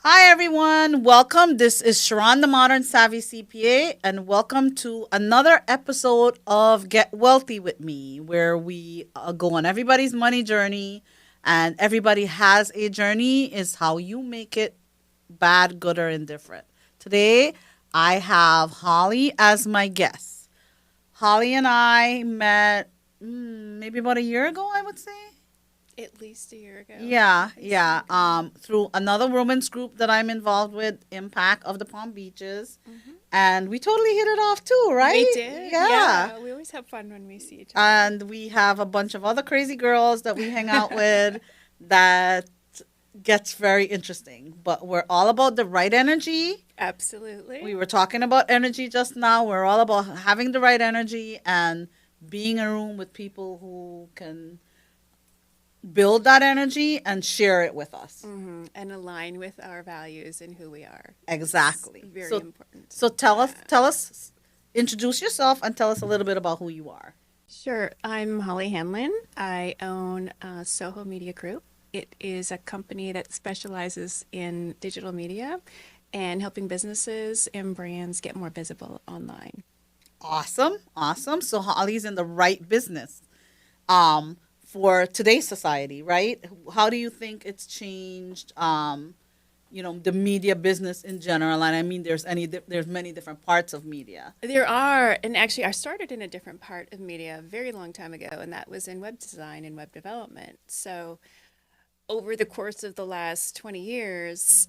Hi, everyone. Welcome. This is Sherron, the Modern Savvy CPA, and welcome to another episode of Get Wealthy with Me, where we go on everybody's money journey, and everybody has a journey, is how you make it bad, good, or indifferent. Today, I have Holly as my guest. Holly and I met maybe about a year ago, I would say. At least a year ago. Yeah, At least a year yeah. ago. Through another women's group that I'm involved with, Impact of the Palm Beaches, Hmm. and we totally hit it off too, We right? did, Yeah. yeah. We always have fun when we see each other. And we have a bunch of other crazy girls that we hang out with that gets very interesting. But we're all about the right energy. Absolutely. We were talking about energy just now. We're all about having the right energy and being in a room with people who can build that energy and share it with us. And align with our values and who we are. It's Exactly. very So important. so tell us Yeah. tell us introduce yourself and tell us a little bit about who you are. Sure. I'm Holly Hanlon. I own Soho Media Group. It is a company that specializes in digital media and helping businesses and brands get more visible online. Awesome. Awesome. So Holly's in the right business. For today's society, right? How do you think it's changed the media business in general? And I mean there's many different parts of media. There are, and actually, I started in a different part of media a very long time ago, and that was in web design and web development. So, over the course of the last 20 years,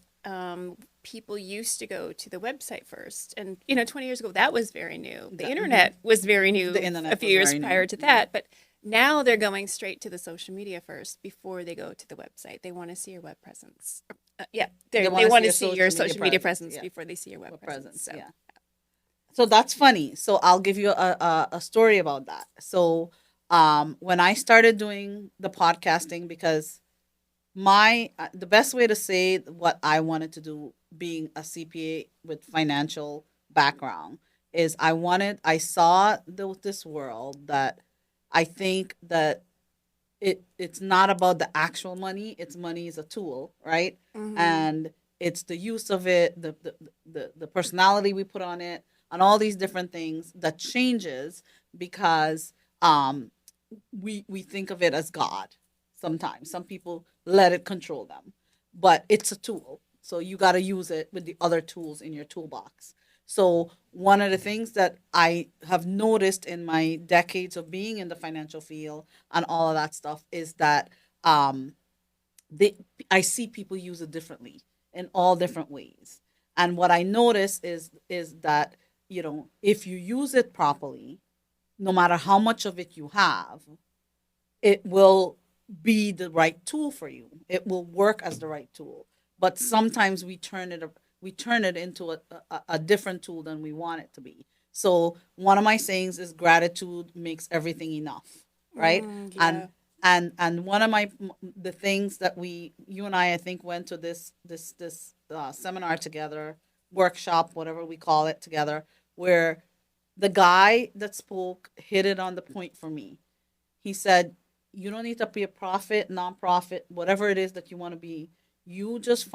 people used to go to the website first. And, 20 years ago, that was very new. The internet was very The new a internet few was years very new. prior to that. But now they're going straight to the social media first before they go to the website. They want to see your web presence. Yeah, They they want to see want to your see your social media social media presence. presence Yeah. before they see your web What presence. presence? So, Yeah. So that's funny. So I'll give you a story about that. So when I started doing the podcasting, because my the best way to say what I wanted to do, being a CPA with financial background, is I saw this world that I think that it's not about the actual money. It's money is a tool, right? mhm. And it's the use of it, the personality we put on it, and all these different things that changes because we think of it as God. Sometimes some people let it control them, but it's a tool. So you got to use it with the other tools in your toolbox. So one of the things that I have noticed in my decades of being in the financial field and all of that stuff is that um, they I see people use it differently in all different ways. And what I notice is that if you use it properly, no matter how much of it you have, it will be the right tool for you. It will work as the right tool. But sometimes we turn it into a different tool than we want it to be. So one of my sayings is gratitude makes everything enough, right? And Yeah. and one of the things that you and I think went to this seminar together, workshop, whatever we call it together, where the guy that spoke hit it on the point for me. He said, "You don't need to be a profit, nonprofit, whatever it is that you want to be. You just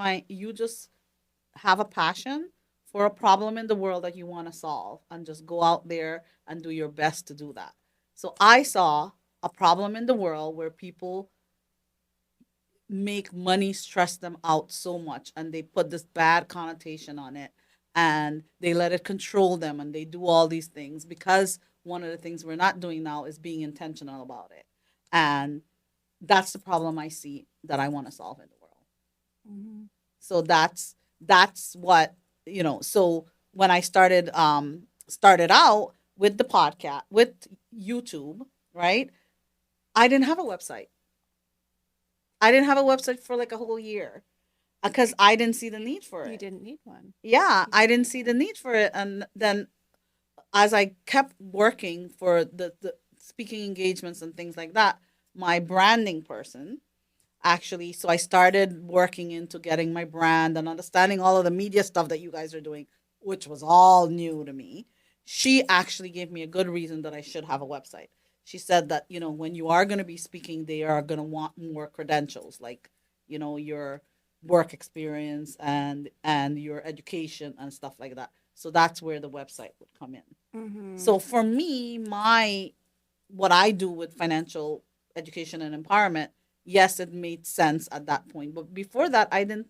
have a passion for a problem in the world that you want to solve, and just go out there and do your best to do that." So I saw a problem in the world where people make money stress them out so much, and they put this bad connotation on it, and they let it control them, and they do all these things because one of the things we're not doing now is being intentional about it. And that's the problem I see that I want to solve in the world. Mhm. So that's what so when I started out with the podcast with YouTube, right? I didn't have a website. I didn't have a website for like a whole year because I didn't see the need for You it. didn't need one. Yeah, You I didn't didn't need see the one. need for it. And then as I kept working for the speaking engagements and things like that, my branding person actually, so I started working into getting my brand and understanding all of the media stuff that you guys are doing, which was all new to me. She actually gave me a good reason that I should have a website. She said that, when you are going to be speaking, they are going to want more credentials, like, your work experience and your education and stuff like that. So that's where the website would come in. Mm-hmm. So for me, my what I do with financial education and empowerment, yes, it made sense at that point. But before that, I didn't.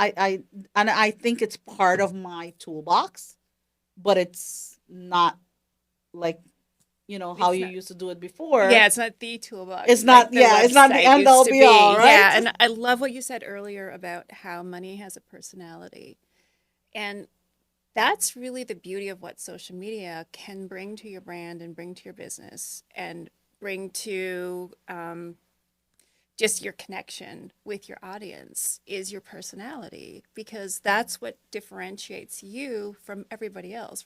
I and I think it's part of my toolbox, but it's not like how It's you not. used to do it Yeah, before. it's not the It's toolbox not. like the Yeah, it's not the website end used all to be all, be. right? Yeah, and I love what you said earlier about how money has a personality. And that's really the beauty of what social media can bring to your brand and bring to your business and bring to just your connection with your audience is your personality, because that's what differentiates you from everybody else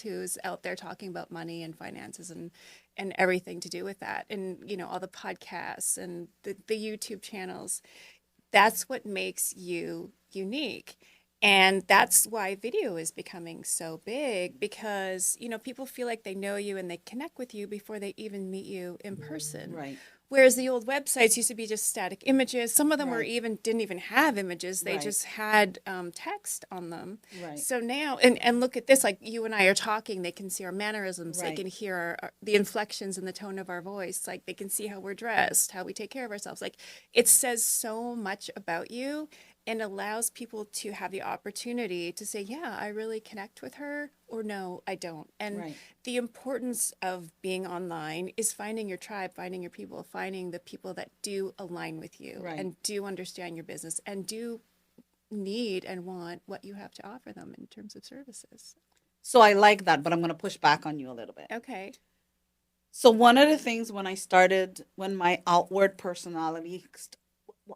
who's out there talking about money and finances and everything to do with that, and all the podcasts and the YouTube channels. That's what makes you unique. And that's why video is becoming so big, because people feel like they know you and they connect with you before they even meet you in person. Right. Whereas the old websites used to be just static images. Some of them were Right. even didn't even have images. They Right. just had text on them. Right. So now, and look at this, like you and I are talking, they can see our mannerisms. They Right. can hear the inflections and the tone of our voice. Like they can see how we're dressed, how we take care of ourselves. Like it says so much about you and allows people to have the opportunity to say, yeah, I really connect with her, or no, I don't. And Right. the importance of being online is finding your tribe, finding your people, finding the people that do align with you Right. and do understand your business and do need and want what you have to offer them in terms of services. So I like that, but I'm going to push back on you a little bit. Okay. So one of the things when my outward personality,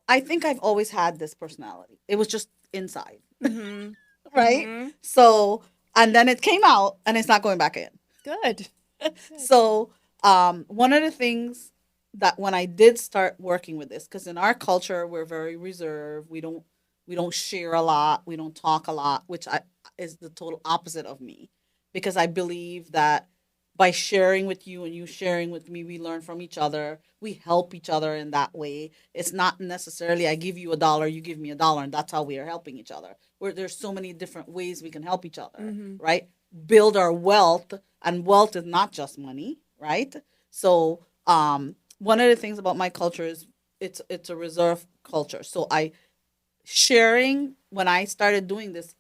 I think I've always had this personality. It was just inside, Mm-hmm. right? Mm-hmm. So, and then it came out and it's not going back in. Good. Good. So, one of the things that when I did start working with this, because in our culture we're very reserved, we don't share a lot, we don't talk a lot, which is the total opposite of me, because I believe that by sharing with you and you sharing with me, we learn from each other, we help each other in that way. It's not necessarily I give you $1, you give me $1, and that's how we are helping each other. Where there's so many different ways we can help each other, Mm-hmm. right? Build our wealth, and wealth is not just money, right? So one of the things about my culture is it's a reserve culture. So I sharing when I started doing this,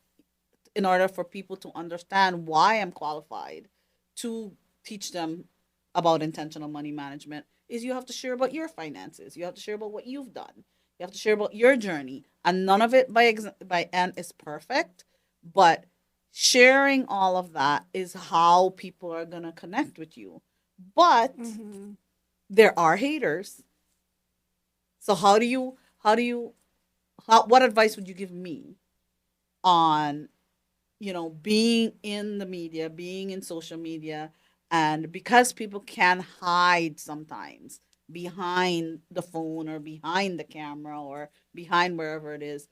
in order for people to understand why I'm qualified to teach them about intentional money management, is you have to share about your finances, you have to share about what you've done, you have to share about your journey, and none of it by end is perfect, but sharing all of that is how people are going to connect with you. But Mm-hmm. there are haters. So what advice would you give me on being in the media, being in social media, and because people can hide sometimes behind the phone or behind the camera or behind wherever it is,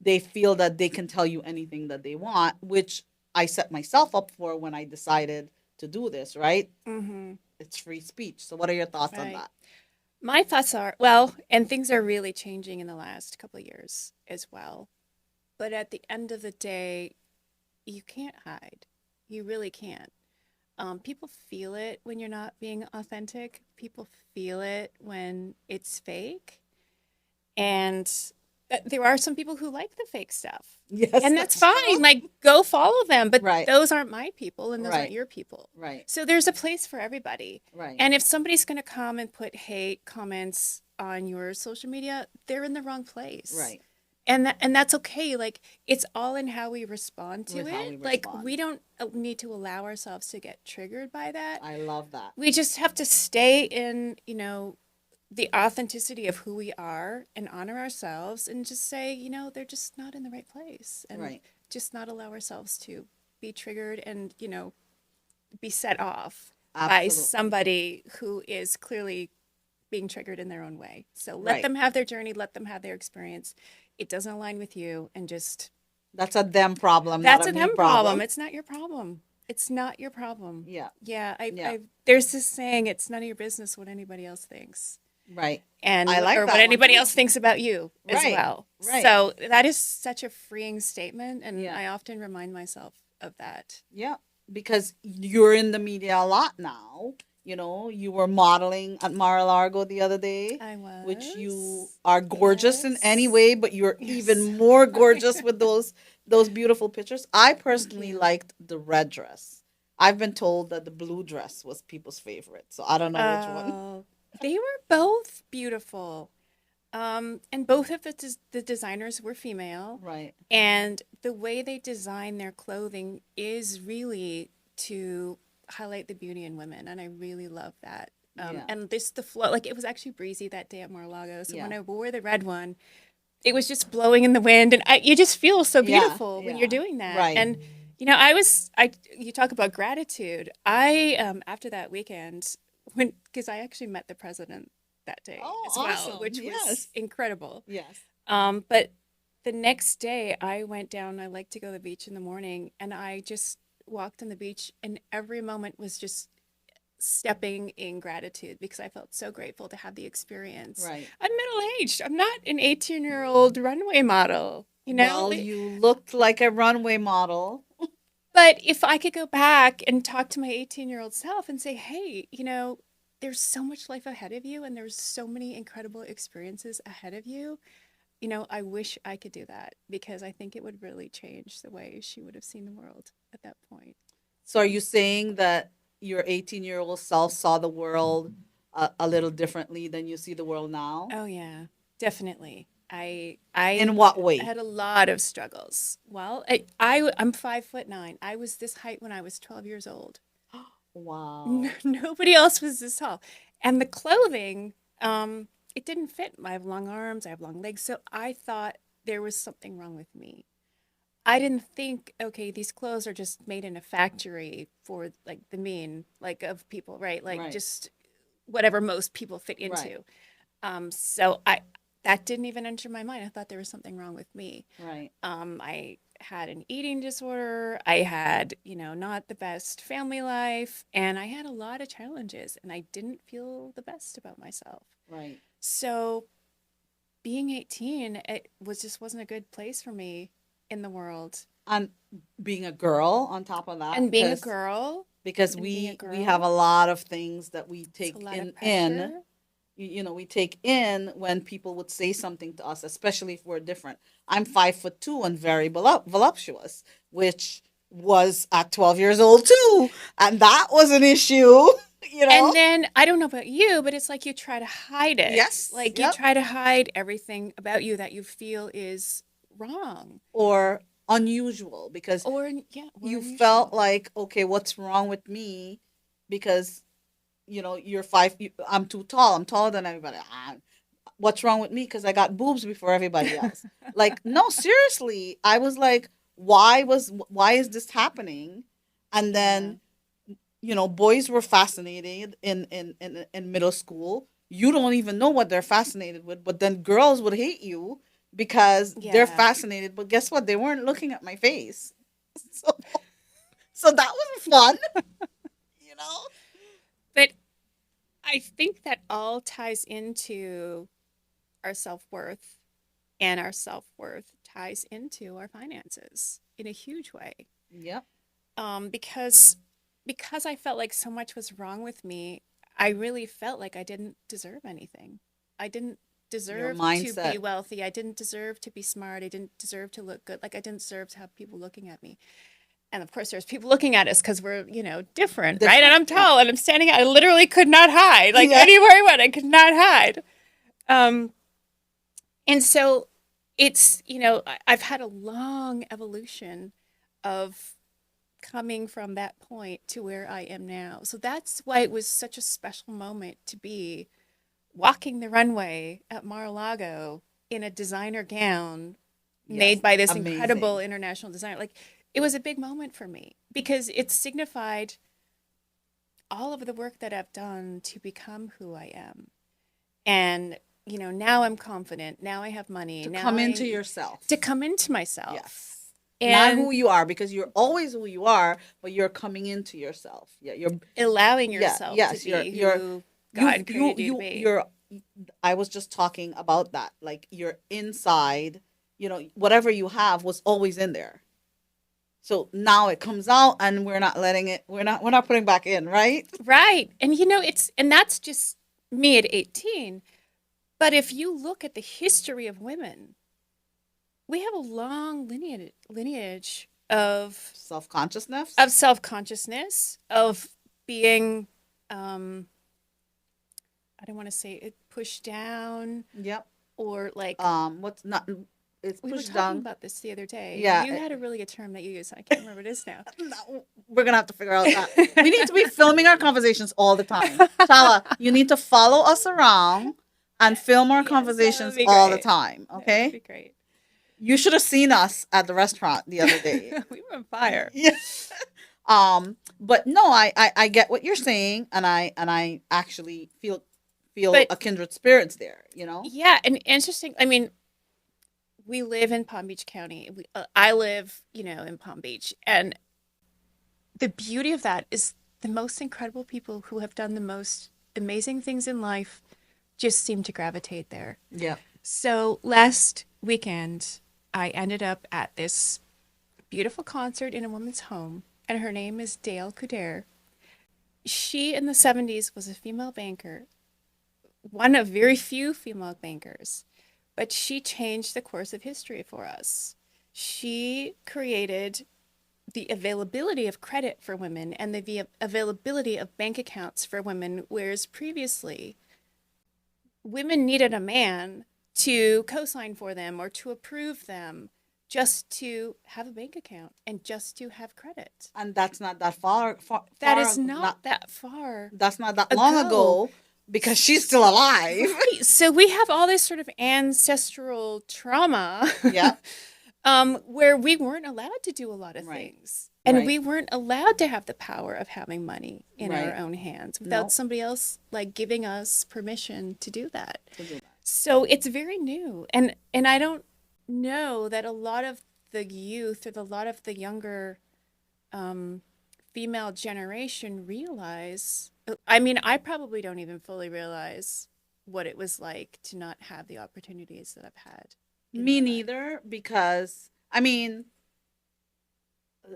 they feel that they can tell you anything that they want, which I set myself up for when I decided to do this, right? Mm-hmm. It's free speech. So what are your thoughts on Right. that? My thoughts are, well, and things are really changing in the last couple of years as well. But at the end of the day, you can't hide. You really can't. People feel it when you're not being authentic. People feel it when it's fake. And there are some people who like the fake stuff. Yes, And that's that's true. fine. Like, go follow them. But Right. those aren't my people and those aren't Right. your people. Right. So there's a place for everybody. Right. And if somebody's going to come and put hate comments on your social media, they're in the wrong place. Right. And that's okay. Like it's all in how we respond to With it. how we Like respond. we don't need to allow ourselves to get triggered by that. I love that. We just have to stay in, the authenticity of who we are and honor ourselves and just say, they're just not in the right place, and Right. just not allow ourselves to be triggered and, be set off by Absolutely. somebody who is clearly being triggered in their own way. So let Right. them have their journey, let them have their experience. It doesn't align with you, and just That's a them problem, that's not a a me them problem. problem. It's not your problem. It's not your problem. Yeah. Yeah, Yeah. there's this saying, it's none of your business what anybody else thinks. Right. and I like or that what one anybody too. else thinks about you as Right. well. Right. So that is such a freeing statement, and Yeah. I often remind myself of that. Yeah. Because you're in the media a lot now. You were modeling at Mar-a-Lago the other day, I which you was. are gorgeous in any Yes. way, but you're Yes. even more gorgeous with those beautiful pictures. I Thank personally you. liked the red dress. I've been told that the blue dress was people's favorite, so I don't know which one. They were both beautiful. And both of the designers were female, Right. and the way they design their clothing is really to highlight the beauty in women, and I really love that. Yeah. And the flow, like it was actually breezy that day at Mar-a-Lago, so when Yeah. I wore the red one, it was just blowing in the wind, and you just feel so Yeah. beautiful when you're Yeah. doing that. Right. And you talk about gratitude. After that weekend, because I actually met the president that day Oh, as well, awesome. which was Yes. incredible. Yes. But the next day, I went down. I like to go to the beach in the morning, and I just walked on the beach, and every moment was just stepping in gratitude because I felt so grateful to have the experience. Right. I'm middle aged. I'm not an 18-year-old runway model, you know? Well, you looked like a runway model. But if I could go back and talk to my 18-year-old self and say, hey, there's so much life ahead of you and there's so many incredible experiences ahead of you, I wish I could do that because I think it would really change the way she would have seen the world at that point. So are you saying that your 18-year-old self saw the world a little differently than you see the world now? Oh yeah, definitely. In I what way? had a lot of struggles. Well, I'm 5'9". I was this height when I was 12 years old. Wow. Nobody else was this tall, and the clothing, it didn't fit. I have long arms, I have long legs, so I thought there was something wrong with me. I didn't think, okay, these clothes are just made in a factory for like the mean, like of people, right? Like Right. just whatever most people fit Right. into. So I that didn't even enter my mind. I thought there was something wrong with me. Right. I had an eating disorder. I had, not the best family life, and I had a lot of challenges, and I didn't feel the best about myself. Right. So being 18, it wasn't a good place for me in the world. And being a girl on top of that, And being a girl, because and being a we have girl, a lot of things that we it's a take lot of in. pressure. We take in when people would say something to us, especially if we're different. I'm 5'2" and very voluptuous, which was at 12 years old too, and that was an issue. And then I don't know about you, but it's like you try to hide it. Yes. Like you Yep. try to hide everything about you that you feel is wrong. Or unusual, because Or yeah, or you unusual. felt like, okay, what's wrong with me? Because you're I'm too tall. I'm taller than everybody. What's wrong with me? Because I got boobs before everybody else. Like, no, seriously. I was like, why is this happening? And then boys were fascinated in middle school. You don't even know what they're fascinated with, but then girls would hate you because they're Yeah. fascinated. But guess what? They weren't looking at my face. So, so that was fun, you know? But I think that all ties into our self-worth, and our self-worth ties into our finances in a huge way. Yep. Because I felt like so much was wrong with me, I really felt like I didn't deserve anything. I didn't Your deserve to mindset. be wealthy. I didn't deserve to be smart. I didn't deserve to look good. Like I didn't deserve to have people looking at me. And of course, there's people looking at us because we're, different, right? And I'm Different, yeah. tall and I'm standing out. I literally could not hide. Like Yeah. anywhere I went, I could not hide. And so it's, I've had a long evolution of coming from that point to where I am now. So that's why it was such a special moment to be walking the runway at Mar-a-Lago in a designer gown Yes. made by this Amazing. incredible international designer. Like it was a big moment for me because it signified all of the work that I've done to become who I am. And, now I'm confident. Now I have money. To now come into yourself. to come into myself. Yes. And Not who you are, because you're always who you are, but you're coming into yourself. Yeah, you're allowing yeah, yourself yes, to be you're who God created you to be. you're I was just talking about that. Like your inside, whatever you have was always in there. So now it comes out and we're not letting it, we're not putting back in, right? Right. And and that's just me at 18. But if you look at the history of women, we have a long lineage Self-consciousness. of self-consciousness, of being I don't want to say it pushed down Yep. or like What's not, it's we were pushed talking down. about this the other day. Yeah. You had a really good term that you used. I can't remember what it is now. No, we're gonna have to figure out that. We need to be filming our conversations all the time. Shala, you need to follow us around and film our Yes, that would conversations be all the great. time. That would Okay? be great. You should have seen us at the restaurant the other day. We were on fire. Yeah. But no, I get what you're saying, and I actually feel But a kindred spirits there. You know. yeah, and interesting. I mean, we live in Palm Beach County. I live, in Palm Beach, and the beauty of that is the most incredible people who have done the most amazing things in life just seem to gravitate there. Yeah. So last weekend, I ended up at this beautiful concert in a woman's home, and her name is 𝐷𝐞𝐿. She, in the 70s, was a female banker, one of very few female bankers, but she changed the course of history for us. She created the availability of credit for women and the availability of bank accounts for women, whereas previously women needed a man to co-sign for them or to approve them just to have a bank account and just to have credit. And that's not that far. That is not that far. That's not that long ago because she's still alive. Right. So we have all this sort of ancestral trauma. Yeah. Where we weren't allowed to do a lot of Right. things. And Right. we weren't allowed to have the power of having money in our Right. own hands without Nope. somebody else like giving us permission to do that. To do that. So it's very new. And I don't know that a lot of the youth or a lot of the younger female generation realize. I mean, I probably don't even fully realize what it was like to not have the opportunities that I've had. in Me my life. neither, because I mean,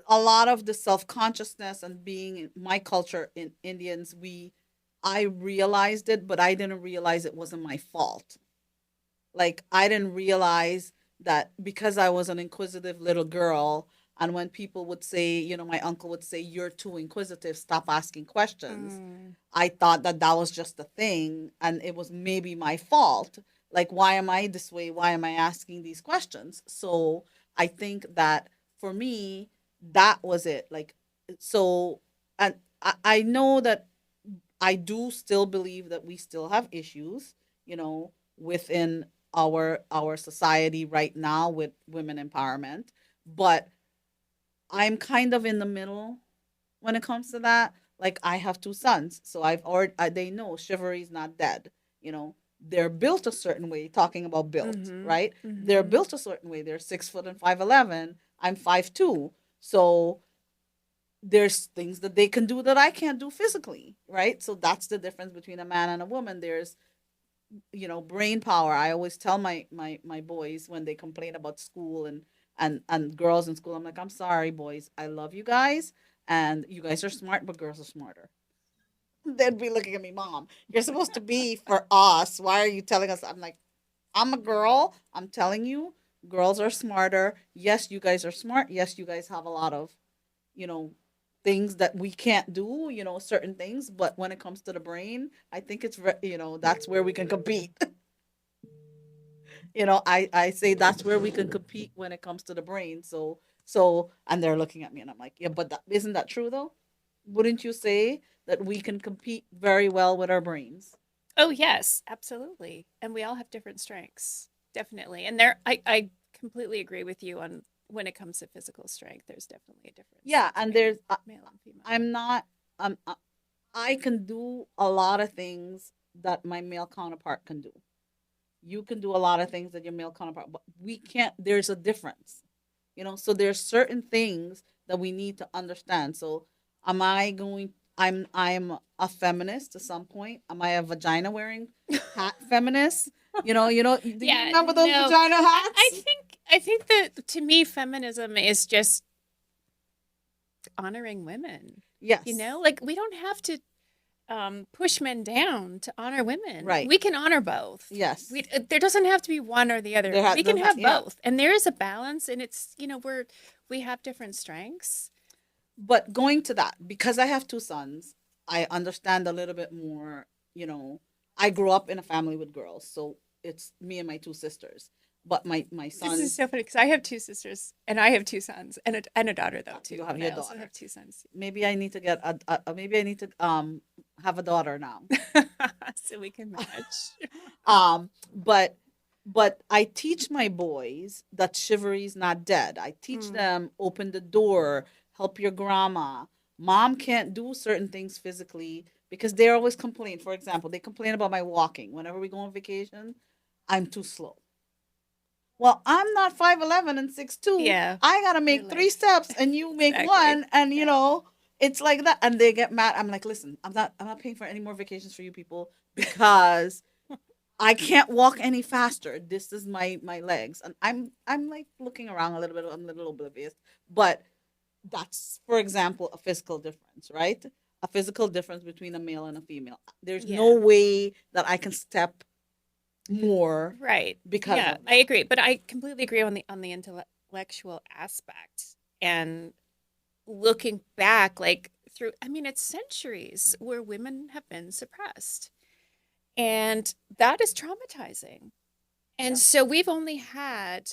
a lot of the self-consciousness and being in my culture in Indians, I realized it, but I didn't realize it wasn't my fault. Like I didn't realize that because I was an inquisitive little girl, and when people would say, my uncle would say, "You're too inquisitive, stop asking questions." Mm. I thought that that was just a thing, and it was maybe my fault. Like, why am I this way? Why am I asking these questions? So I think that for me, that was it. Like, so, and I know that I do still believe that we still have issues, within our society right now with women empowerment, but I'm kind of in the middle when it comes to that. Like I have two sons, so I've already they know chivalry's not dead. They're built a certain way. Talking about built, Mhm. right? They're Mhm. built a certain way. They're 6 foot and 5'11". I'm 5'2". So there's things that they can do that I can't do physically, right? So that's the difference between a man and a woman. There's brain power. I always tell my boys when they complain about school and girls in school, I'm like, I'm sorry boys, I love you guys, and you guys are smart, but girls are smarter. They'd be looking at me, Mom, you're supposed to be for us, why are you telling us? I'm like, I'm a girl, I'm telling you, girls are smarter. Yes, you guys are smart. Yes, you guys have a lot of you know things that we can't do, certain things, but when it comes to the brain, I think that's where we can compete. I say that's where we can compete when it comes to the brain. So and they're looking at me and I'm like, yeah, but isn't that true though? Wouldn't you say that we can compete very well with our brains? Oh, yes, absolutely. And we all have different strengths, definitely. And I completely agree with you on when it comes to physical strength, there's definitely a difference Yeah, and between there's male and female. I'm not I can do a lot of things that my male counterpart can do. You can do a lot of things that your male counterpart, but we can't. There's a difference, so there's certain things that we need to understand. So am I going? I'm a feminist to some point. Am I a vagina wearing hat feminist? You know, do you Yeah, remember those no. vagina I hats? think that to me feminism is just honoring women. You Yes. know, like we don't have to push men down to honor women. Right. We can honor both. Yes. There doesn't have to be one or the other. We can have Yeah. both, and there is a balance. And it's we have different strengths. But going to that, because I have two sons, I understand a little bit more. You know, I grew up in a family with girls, so it's me and my two sisters. But my This is sons, so funny because I have two sisters and I have two sons and a daughter though too. you have But your I also daughter. have two sons, Maybe I need to get maybe I need to have a daughter now. so we can match. But I teach my boys that chivalry is not dead. I teach Mm, them open the door, help your grandma. Mom can't do certain things physically because they always complain. For example, they complain about my walking. Whenever we go on vacation, I'm too slow. Well, I'm not 5'11" and 6'2". yeah, I gotta your make three legs steps and you make exactly. one, and Yeah. it's like that. And they get mad. I'm like, listen, I'm not paying for any more vacations for you people because I can't walk any faster. This is my legs, and I'm like looking around a little bit. I'm a little oblivious, but that's, for example, a physical difference, right? A physical difference between a male and a female. There's no Yeah. way that I can step more Right. because Yeah, of I that. agree, but I completely agree on the intellectual aspect and looking back like through I mean it's centuries where women have been suppressed. And that is traumatizing. And Yeah. so we've only had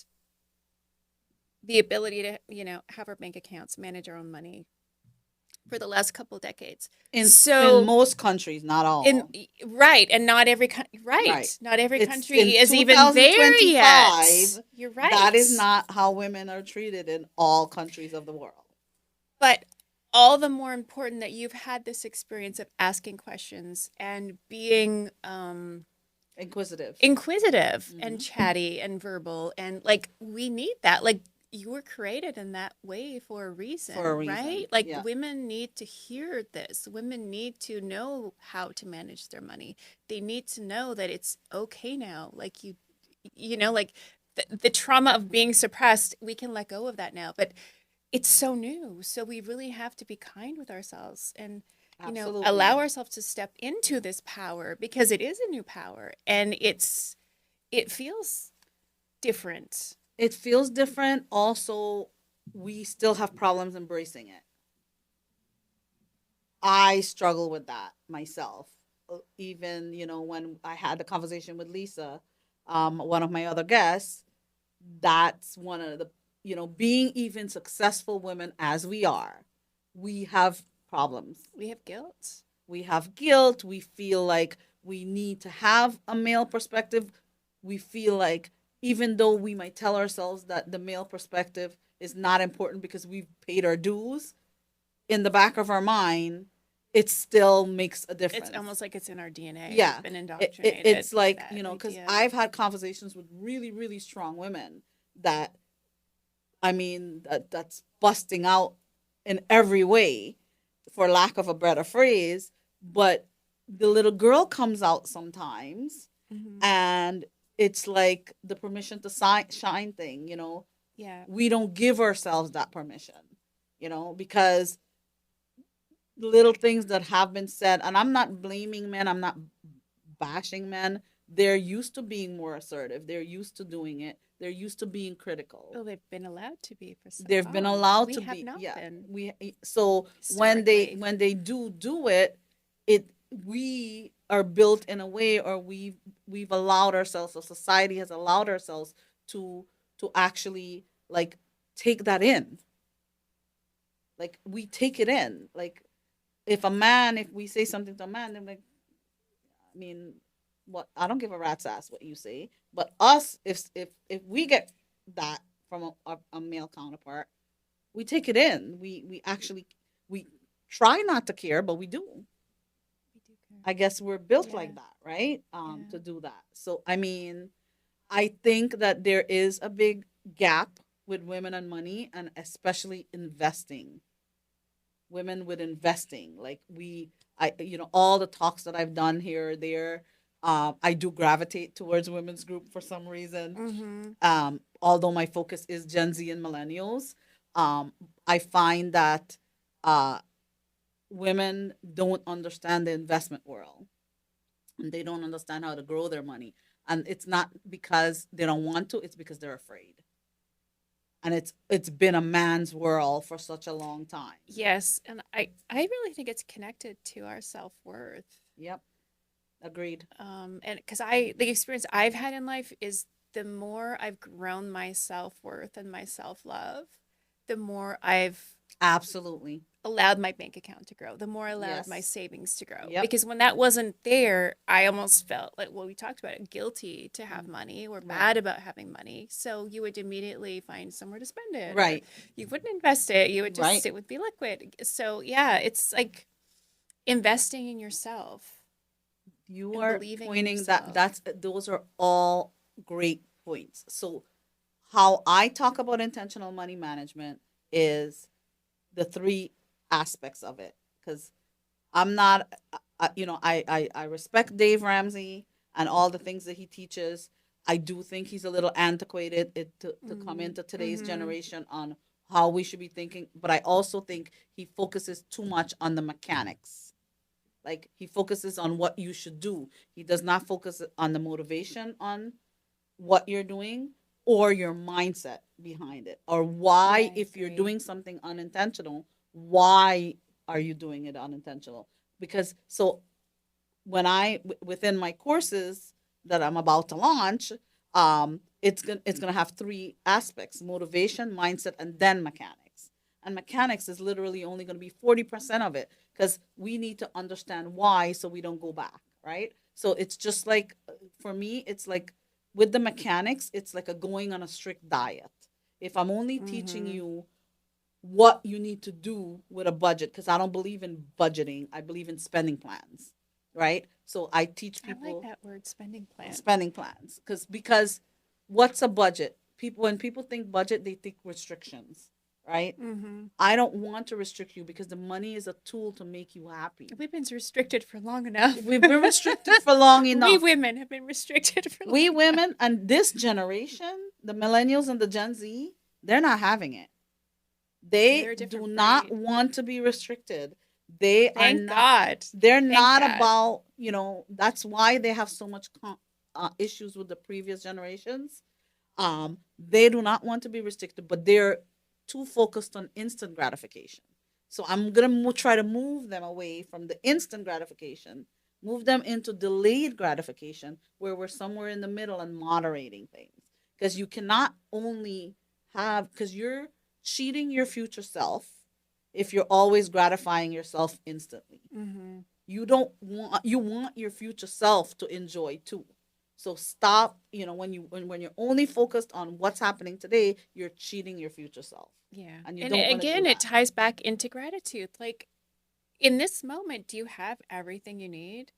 the ability to, have our bank accounts, manage our own money for the last couple decades. In So most countries, not in all. right, and not every Right. not every It's country in is even there 2025. yet. You're That right. is not how women are treated in all countries of the world. But all the more important that you've had this experience of asking questions and being Inquisitive. inquisitive and Hmm. chatty and verbal, and like we need that. Like you were created in that way for a For a reason, reason. right? Like Yeah. women need to hear this. Women need to know how to manage their money. They need to know that it's okay now. Like like the trauma of being suppressed, we can let go of that now. But it's so new. So we really have to be kind with ourselves and, Absolutely. allow ourselves to step into this power because it is a new power and it feels different. It feels different. Also, we still have problems embracing it. I struggle with that myself. Even, when I had the conversation with Lisa, one of my other guests, that's one of the, being even successful women as we are, we have problems. We have guilt. We have guilt. We feel like we need to have a male perspective. We feel like even though we might tell ourselves that the male perspective is not important because we've paid our dues, in the back of our mind, it still makes a It's difference. almost like it's in our DNA. Yeah. We've been indoctrinated It's with like, that because idea. I've had conversations with really, really strong women that, I mean, that's busting out in every way, for lack of a better phrase. But the little girl comes out sometimes, Hmm. and it's like the permission to shine thing. Yeah. We don't give ourselves that permission, because little things that have been said, and I'm not blaming men, I'm not bashing men. They're used to being more assertive. They're used to doing it. They're used to being critical. Well, they've been allowed to be for so They've been long. allowed We to have be, not yeah. been We So historically. when they do it, it we are built in a way, or we've allowed ourselves, or society has allowed ourselves to actually, like, take that in. Like, we take it in. Like, if we say something to a man, they're like, I mean, what, I don't give a rat's ass what you say. But us, if we get that from a male counterpart, we take it in. We actually, we try not to care, but we do. We do care. I guess we're built Yeah. like that, right? Yeah. To do that. So I mean, I think that there is a big gap with women and money, and especially investing. women with investing. Like all the talks that I've done here or there, I do gravitate towards women's group for some reason. Mm-hmm. Although my focus is Gen Z and millennials, um, I find that uh, women don't understand the investment world, and they don't understand how to grow their money. And it's not because they don't want to; it's because they're afraid. And it's been a man's world for such a long time. Yes, and I really think it's connected to our self-worth. Yep, agreed. And because the experience I've had in life is the more I've grown my self-worth and my self-love, the more I've Absolutely. allowed my bank account to grow, the more I allowed my Yes. savings to grow. Yep. Because when that wasn't there, I almost felt like, well, we talked about it, guilty to have money or Right. bad about having money. So you would immediately find somewhere to spend it. Right. You wouldn't invest it. You would just Right. sit with Be Liquid. So yeah, it's like investing in yourself You and are believing in pointing yourself. those are all great points. So how I talk about intentional money management is the three aspects of it, because I'm not I respect Dave Ramsey and all the things that he teaches. I do think he's a little antiquated to come into today's Mm-hmm. generation on how we should be thinking, but I also think he focuses too much on the mechanics. Like, he focuses on what you should do. He does not focus on the motivation on what you're doing or your mindset behind it, or Yeah, why, I if you're agree. doing something unintentional, why are you doing it unintentional? Because so when within my courses that I'm about to launch, it's gonna have three aspects: motivation, mindset, and then mechanics. And mechanics is literally only going to be 40% of it, because we need to understand why so we don't go back, right? So it's just like, for me, it's like with the mechanics, it's like a going on a strict diet. If I'm only teaching Mm-hmm. you what you need to do with a budget, because I don't believe in budgeting, I believe in spending plans, right? So I teach I like people that word, spending plan. spending plans, because what's a budget? People When people think budget, they think restrictions, right? Mm-hmm. I don't want to restrict you, because the money is a tool to make you happy. We've been restricted for long enough. We've been restricted for long We enough. women have been restricted for We long enough. women and this generation, the millennials and the Gen Z, they're not having it. They They're a do different not breed. want to be restricted. They are Thank not. God. They're Thank not God. about. That's why they have so much issues with the previous generations. They do not want to be restricted, but they're too focused on instant gratification. So I'm gonna try to move them away from the instant gratification, move them into delayed gratification, where we're somewhere in the middle and moderating things. Because you cannot only because you're cheating your future self if you're always gratifying yourself instantly. Mm-hmm. You want your future self to enjoy too. So stop, when you're only focused on what's happening today, you're cheating your future self. Yeah. And you And don't want to do again, it that. ties back into gratitude. Like, in this moment, do you have everything you need?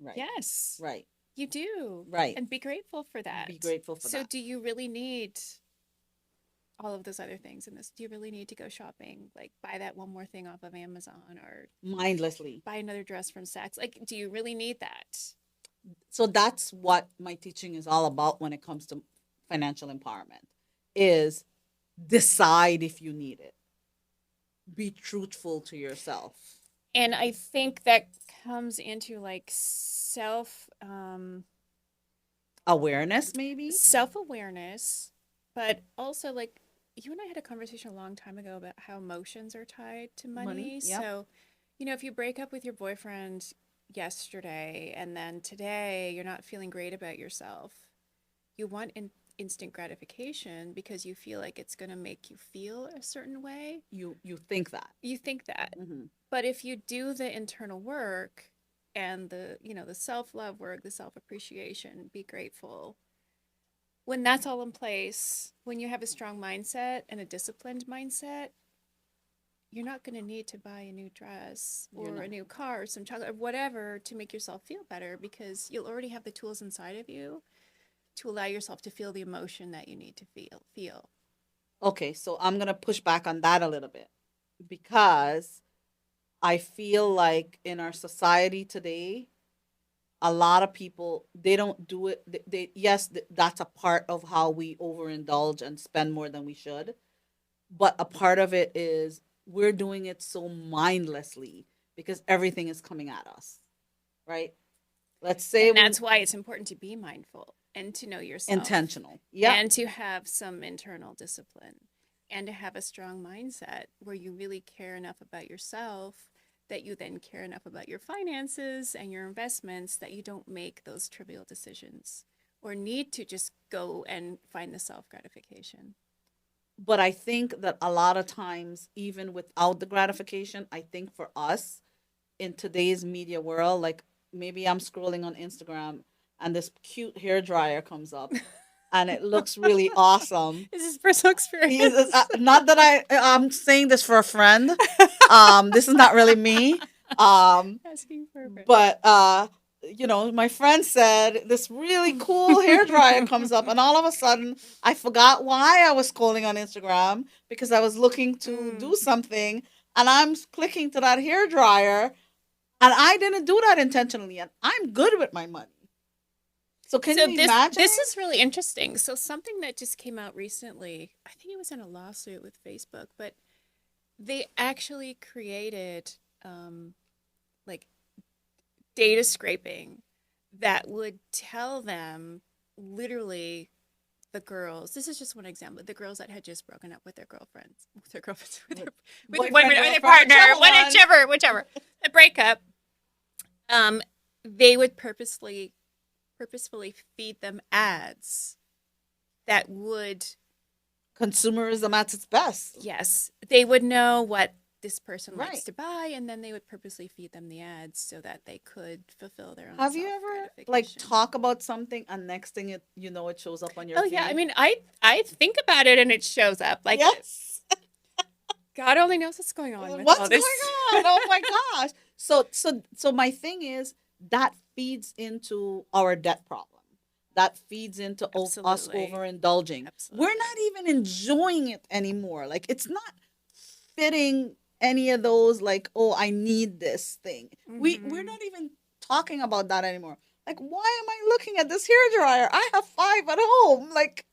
Right. Yes, Right. you do. Right. And be grateful for that. Be grateful for So, that. do you really need all of those other things in this? Do you really need to go shopping? Like, buy that one more thing off of Amazon or Mindlessly. buy another dress from Saks? Like, do you really need that? So that's what my teaching is all about when it comes to financial empowerment, is decide if you need it. Be truthful to yourself. And I think that comes into like Awareness, maybe. self-awareness, but also like you and I had a conversation a long time ago about how emotions are tied to money. Yep. So, if you break up with your boyfriend yesterday and then today you're not feeling great about yourself, you want instant gratification because you feel like it's going to make you feel a certain way. You think that. You think that. Mm-hmm. But if you do the internal work and the self-love work, the self-appreciation, be grateful, when that's all in place, when you have a strong mindset and a disciplined mindset, you're not going to need to buy a new dress or a new car or some chocolate or whatever to make yourself feel better, because you'll already have the tools inside of you to allow yourself to feel the emotion that you need to feel. Okay, so I'm going to push back on that a little bit, because I feel like in our society today, a lot of people, they don't do it. Yes, that's a part of how we overindulge and spend more than we should. But a part of it is we're doing it so mindlessly because everything is coming at us, right? Let's say And we that's why it's important to be mindful and to know yourself intentional. Yeah. and to have some internal discipline and to have a strong mindset where you really care enough about yourself that you then care enough about your finances and your investments that you don't make those trivial decisions or need to just go and find the self gratification. But I think that a lot of times, even without the gratification, I think for us in today's media world, like maybe I'm scrolling on Instagram and this cute hair dryer comes up and it looks really awesome. Is this personal experience? Not that I'm saying this for a friend. This is not really me. Asking for a friend. But my friend said this really cool hair dryer comes up, and all of a sudden, I forgot why I was scrolling on Instagram because I was looking to do something, and I'm clicking to that hair dryer, and I didn't do that intentionally, and I'm good with my money. So can you imagine? This is really interesting. So something that just came out recently, I think it was in a lawsuit with Facebook, but they actually created like data scraping that would tell them literally the girls. This is just one example. The girls that had just broken up with their girlfriends, with their boyfriend or their partner, whichever, a breakup. They would purposefully feed them ads that would consumerism at its best. Yes, they would know what this person likes Right. to buy, and then they would purposely feed them the ads so that they could fulfill their own. Have you ever like self-gratification. talk about something and next thing it shows up on your Oh feed? yeah, I mean, I think about it and it shows up. Like yes. God only knows what's going on with What's all going this. on? Oh my gosh. So my thing is that feeds into our debt problem. That feeds into us Absolutely. overindulging. Absolutely. We're not even enjoying it anymore. Like it's not fitting any of those like, oh, I need this thing. We're not even talking about that anymore. Like, why am I looking at this hair dryer? I have 5 at home. Like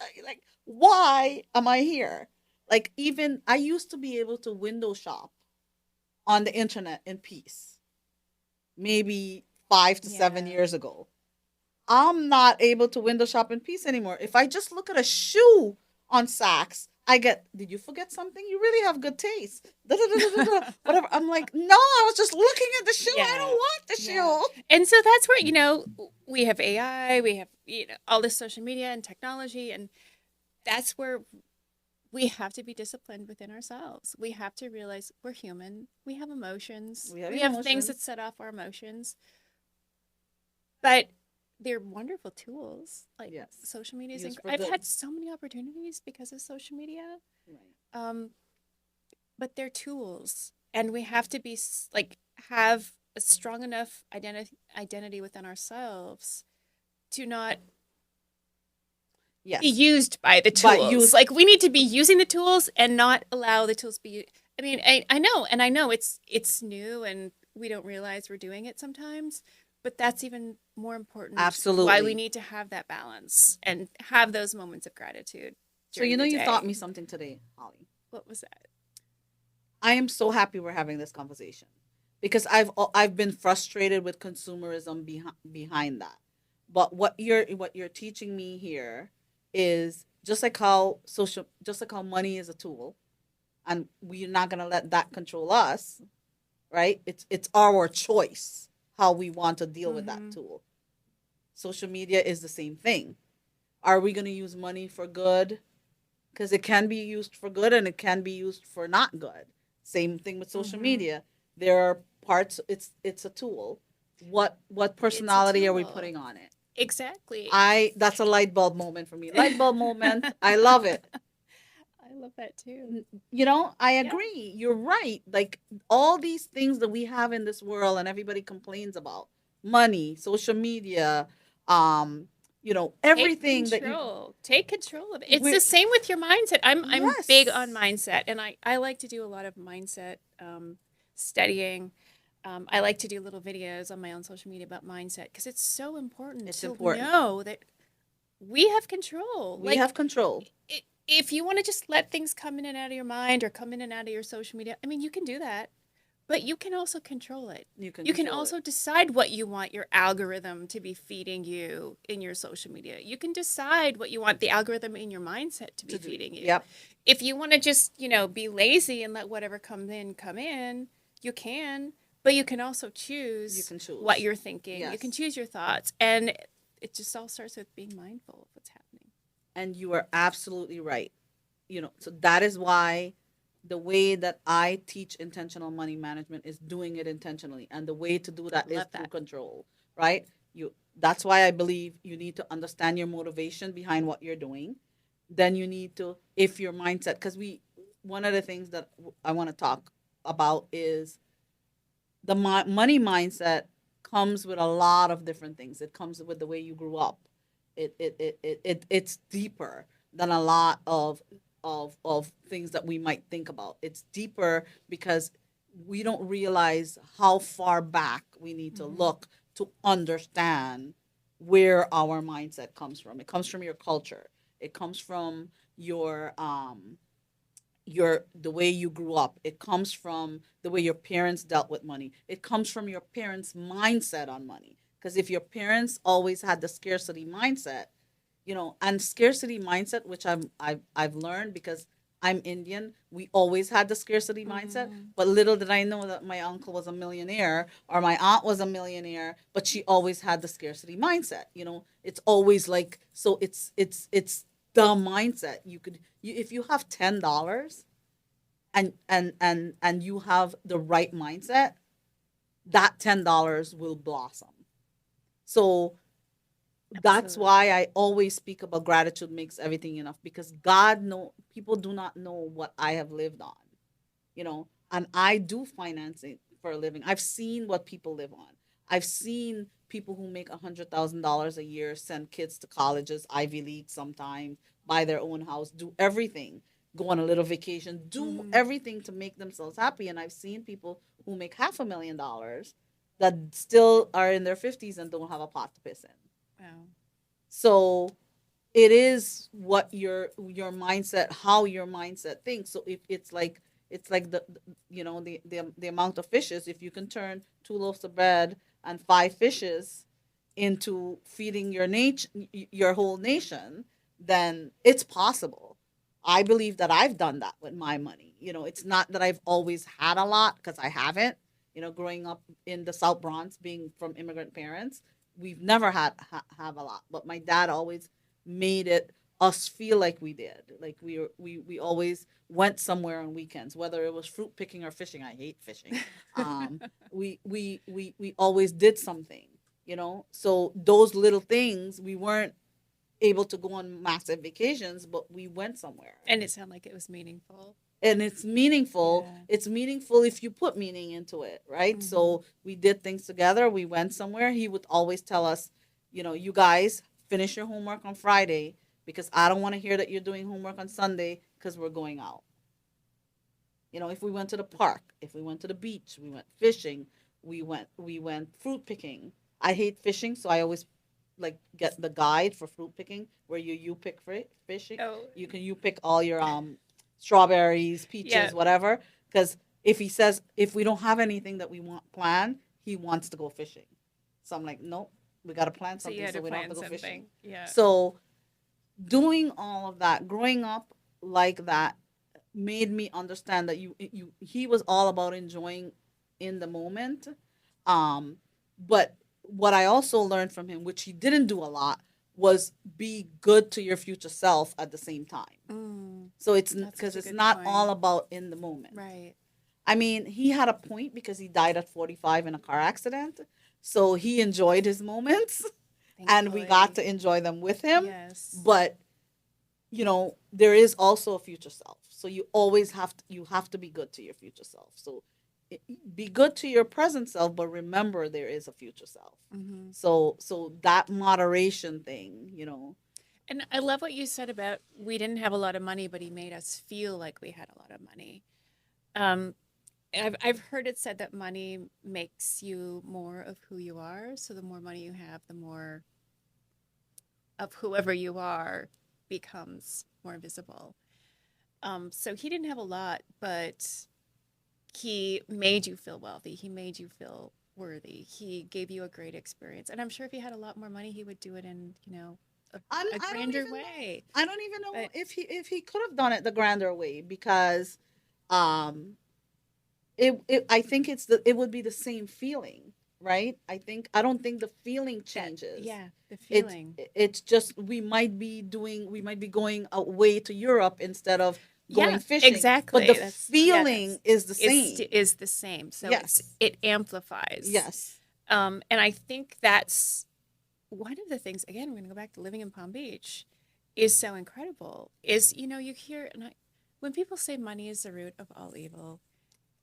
why am I here? Like even I used to be able to window shop on the internet in peace. Maybe 5 to 7 Yeah. years ago. I'm not able to window shop in peace anymore. If I just look at a shoe on Saks, I get, did you forget something? You really have good taste. Whatever. I'm like, no, I was just looking at the shoe. I Yeah. don't want the Yeah. shoe. And so that's where, we have AI, we have, all this social media and technology, and that's where we have to be disciplined within ourselves. We have to realize we're human. We have emotions. We have things emotions. that set off our emotions. But they're wonderful tools. Like Yes. social media is Used for I've good. had so many opportunities because of social media. Right. But they're tools, and we have to be have a strong enough identity within ourselves to not Yes. be used by the tools. But We need to be using the tools and not allow the tools to be. I mean, I know it's new and we don't realize we're doing it sometimes, but that's even more important. Absolutely. Why we need to have that balance and have those moments of gratitude. So during the you day. taught me something today, Holly. What was that? I am so happy we're having this conversation because I've been frustrated with consumerism behind that. But what you're teaching me here is just like how money is a tool, and we're not gonna let that control us, right? It's our choice how we want to deal with that tool. Social media is the same thing. Are we gonna use money for good? Because it can be used for good and it can be used for not good. Same thing with social media. There are parts. It's a tool. What personality are we tool. putting on it? Exactly. That's a light bulb moment for me. Light bulb moment. I love it. I love that too. I agree. You're right. Like all these things that we have in this world and everybody complains about. Money, social media, everything Take control of it. It's We're- the same with your mindset. I'm Yes. big on mindset, and I like to do a lot of mindset studying. I like to do little videos on my own social media about mindset because it's so important It's to important. know that we have control. We have control. If you want to just let things come in and out of your mind or come in and out of your social media, I mean, you can do that, but you can also control it. You can You can control it. also decide what you want your algorithm to be feeding you in your social media. You can decide what you want the algorithm in your mindset to be To do. feeding you. Yep. If you want to just, be lazy and let whatever come in, you can, but you can also choose You can choose. what you're thinking. You Yes. can choose your thoughts. And it just all starts with being mindful of what's happening. And you are absolutely right. So that is why the way that I teach intentional money management is doing it intentionally. And the way to do that is Love through that. control, right? That's why I believe you need to understand your motivation behind what you're doing. Then you need to, if your mindset, because one of the things that I want to talk about is the money mindset comes with a lot of different things. It comes with the way you grew up. It's deeper than a lot of things that we might think about. It's deeper because we don't realize how far back we need to look to understand where our mindset comes from. It comes from your culture. It comes from your the way you grew up. It comes from the way your parents dealt with money. It comes from your parents' mindset on money. Because if your parents always had the scarcity mindset, and scarcity mindset, which I've learned because I'm Indian, we always had the scarcity mindset. But little did I know that my uncle was a millionaire or my aunt was a millionaire, but she always had the scarcity mindset. It's always like, so it's the mindset. If you have $10 and you have the right mindset, that $10 will blossom. So that's Absolutely. why I always speak about gratitude makes everything enough, because people do not know what I have lived on, and I do financing for a living. I've seen what people live on. I've seen people who make $100,000 a year send kids to colleges, Ivy League sometimes, buy their own house, do everything, go on a little vacation, do everything to make themselves happy. And I've seen people who make $500,000 that still are in their 50s and don't have a pot to piss in. Wow. So it is what mindset, how your mindset thinks. So if it's like the amount of fishes. If you can turn 2 loaves of bread and 5 fishes into feeding your whole nation, then it's possible. I believe that I've done that with my money. It's not that I've always had a lot, because I haven't. Growing up in the South Bronx, being from immigrant parents, we've never have a lot. But my dad always made it us feel like we did. Like we always went somewhere on weekends, whether it was fruit picking or fishing. I hate fishing. Um, we always did something. So those little things, we weren't able to go on massive vacations, but we went somewhere. And it sounded like it was meaningful. And it's meaningful. Yeah. It's meaningful if you put meaning into it, right? So we did things together. We went somewhere. He would always tell us, you guys finish your homework on Friday, because I don't want to hear that you're doing homework on Sunday, because we're going out. If we went to the park, if we went to the beach, we went fishing, we went fruit picking. I hate fishing, so I always like get the guide for fruit picking, where you pick fishing. Oh. You pick all your strawberries, peaches, Yeah. whatever. Because if we don't have anything that we want planned, he wants to go fishing. So I'm like, nope, we got to plan So you something, had so to we don't have plan to go something. fishing. Yeah. So doing all of that, growing up like that, made me understand that he was all about enjoying in the moment. But what I also learned from him, which he didn't do a lot, was be good to your future self at the same time. So it's That's because such a it's good not all point. about in the moment. Right. I mean, he had a point because he died at 45 in a car accident. So he enjoyed his moments and we got Thankfully. to enjoy them with him. Yes. But there is also a future self. So you have to be good to your future self. So be good to your present self, but remember there is a future self. So that moderation thing. And I love what you said about we didn't have a lot of money, but he made us feel like we had a lot of money. Um, I've heard it said that money makes you more of who you are. So the more money you have, the more of whoever you are becomes more visible. So he didn't have a lot, but he made you feel wealthy. He made you feel worthy. He gave you a great experience. And I'm sure if he had a lot more money, he would do it in, a I don't grander even know. way. I don't even know But if he could have done it the grander way, because um it I think it would be the same feeling, right? I don't think the feeling that, changes. yeah, the It's feeling. it's just we might be going away to Europe instead of going Yeah, fishing, but the exactly. feeling is the same. Is the same. So Yes. it amplifies. Yes. And I think that's one of the things. Again, we're going to go back to living in Palm Beach. Is so incredible. Is you hear when people say money is the root of all evil.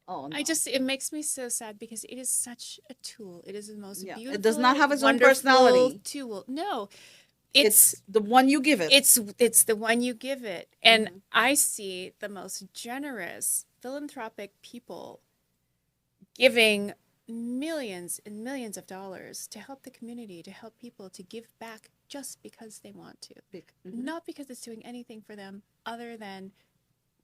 Oh I no. just it makes me so sad because it is such a tool. It is the most Yeah. It does not beautiful, have its own wonderful personality. tool. No, It's it's the one you give it. it's the one you give it. And Mhm. I see the most generous philanthropic people giving millions and millions of dollars to help the community, to help people, to give back just because they want to. Mhm. Not because it's doing anything for them other than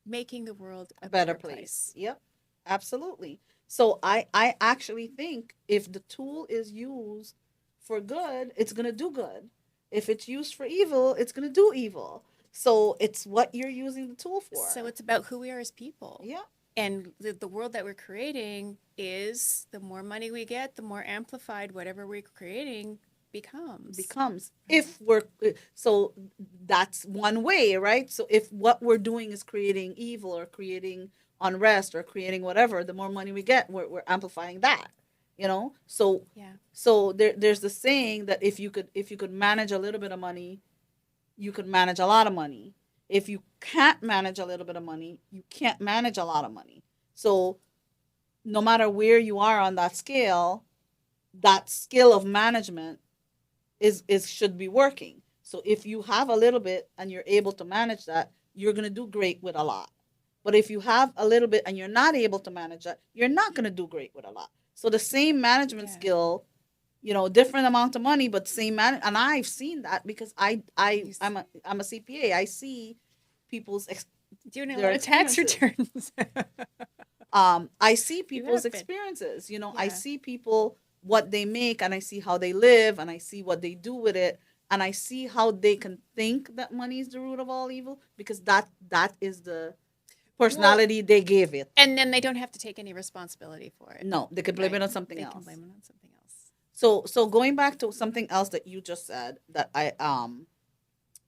making the world A a better better place. place. Yep. Absolutely. So I actually think if the tool is used for good, it's going to do good. If it's used for evil, it's going to do evil. So it's what you're using the tool So for. it's about who we are as people. Yeah. And the world that we're creating is the more money we get, the more amplified whatever we're creating becomes. Becomes Right? if we're so that's one way, right? So if what we're doing is creating evil or creating unrest or creating whatever, the more money we get, we're amplifying that, so Yeah. there's the saying that if you could manage a little bit of money, you could manage a lot of money. If you can't manage a little bit of money, you can't manage a lot of money. So no matter where you are on that scale, that skill of management is should be working. So if you have a little bit and you're able to manage that, you're going to do great with a lot. But if you have a little bit and you're not able to manage that, you're not going to do great with a lot. So the same management Yeah. skill, different amount of money, but same and I've seen that because You I'm a CPA. I see people's doing a their lot of tax experiences. returns. I see You people's have been. experiences. I Yeah. see people what they make, and I see how they live, and I see what they do with it, and I see how they can think that money is the root of all evil because that is the Well, personality they gave it. and then they don't have to take any responsibility for it. No, they could blame it Right. on something They can else. blame it on something else. So going back to something else that you just said, that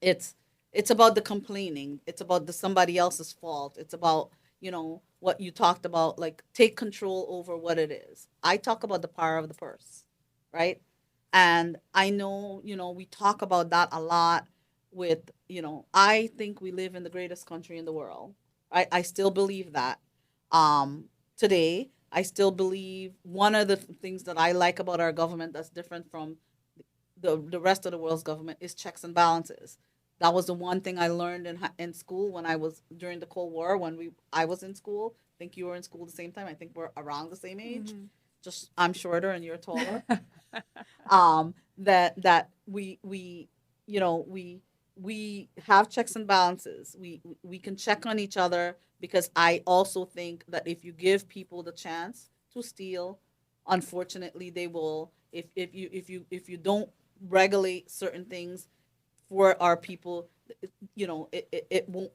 it's it's about the complaining. It's about the somebody else's fault. It's about, what you talked about, like take control over what it is. I talk about the power of the purse, right? And I know, we talk about that a lot with, I think we live in the greatest country in the world. I still believe that. Today, I still believe one of the things that I like about our government that's different from the rest of the world's government is checks and balances. That was the one thing I learned in school when I was during the Cold War when I was in school. I think you were in school the same time. I think we're around the same age. Mm-hmm. Just I'm shorter and you're taller. That we we have checks and balances. We can check on each other because I also think that if you give people the chance to steal, unfortunately they will. If you don't regulate certain things for our people, it won't.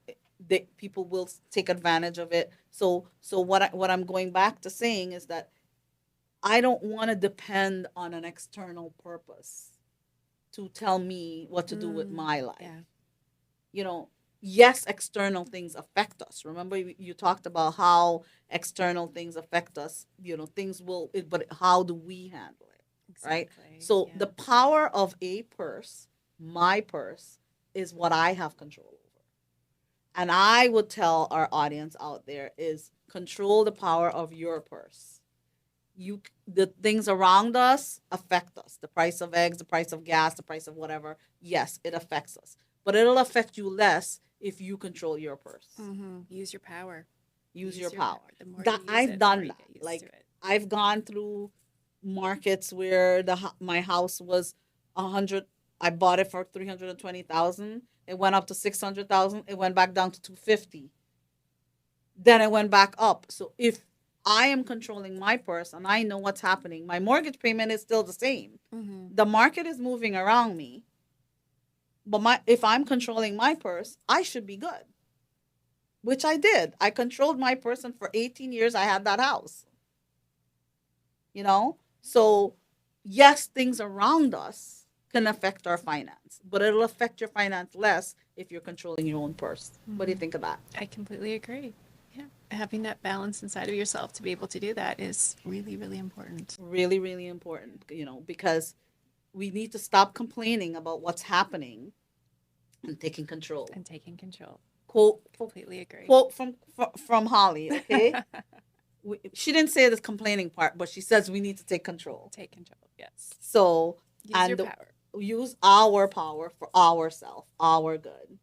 People will take advantage of it. So what I'm going back to saying is that I don't want to depend on an external purpose to tell me what to do with my life. Yeah. You know, yes, external things affect us. Remember, you talked about how external things affect us. Things will, but how do we handle it? Right? Exactly. So Yeah. the power of a purse, my purse, is what I have control over. And I would tell our audience out there is control the power of your purse. The things around us affect us. The price of eggs, the price of gas, the price of whatever, yes, it affects us, but it'll affect you less if you control your purse. Use your power. Use your Use your power. power. The more That you use I've it, the more done you that. get used to Like it. I've gone through markets where my house was 100. I bought it for 320,000. It went up to 600,000. It went back down to 250. Then it went back up. So if I am controlling my purse and I know what's happening, my mortgage payment is still the same. Mm-hmm. The market is moving around me, but if I'm controlling my purse, I should be good. Which I did. I controlled my purse, and for 18 years I had that house. You know? So, yes, things around us can affect our finance, but it'll affect your finance less if you're controlling your own purse. What do you think of that? I completely agree. Yeah. Having that balance inside of yourself to be able to do that is really, really important. Really, really important, because we need to stop complaining about what's happening and taking control. And taking control. Quote, Completely agree. quote from Holly, okay? She didn't say the complaining part, but she says we need to take control. Take control. Yes. So, Use your power. Use our power for ourselves, our good.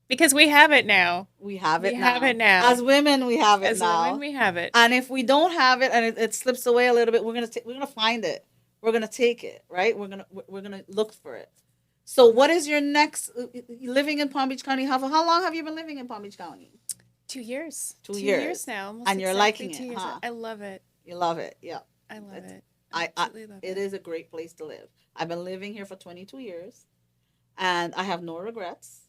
Because we have it now. We have it We now. have it now. As women, we have it As now. women, we have it. And if we don't have it and it slips away a little bit, we're gonna find it. We're gonna take it, right? We're gonna look for it. So, what is your next? Living in Palm Beach County? How long have you been living in Palm Beach County? 2 years. 2 2 years. years now. Almost And you're exactly liking 2 it, years. huh? I love it. You love it, yeah. I love it. I Absolutely love it is a great place to live. I've been living here for 22 years, and I have no regrets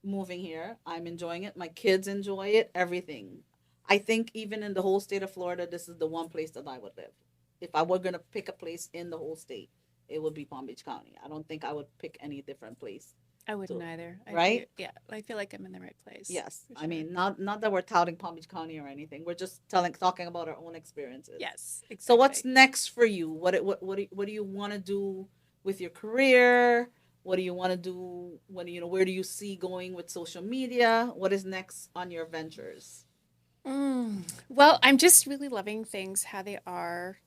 moving here. I'm enjoying it. My kids enjoy it. Everything. I think even in the whole state of Florida, this is the one place that I would live. If I were gonna pick a place in the whole state, it would be Palm Beach County. I don't think I would pick any different place. I wouldn't So, either. right? Yeah, I feel like I'm in the right place. Yes, for I sure. mean not that we're touting Palm Beach County or anything. We're just talking about our own experiences. Yes, exactly. So what's next for you? What do you want to do with your career? What do you want to do where do you see going with social media? What is next on your ventures? Well, I'm just really loving things how they are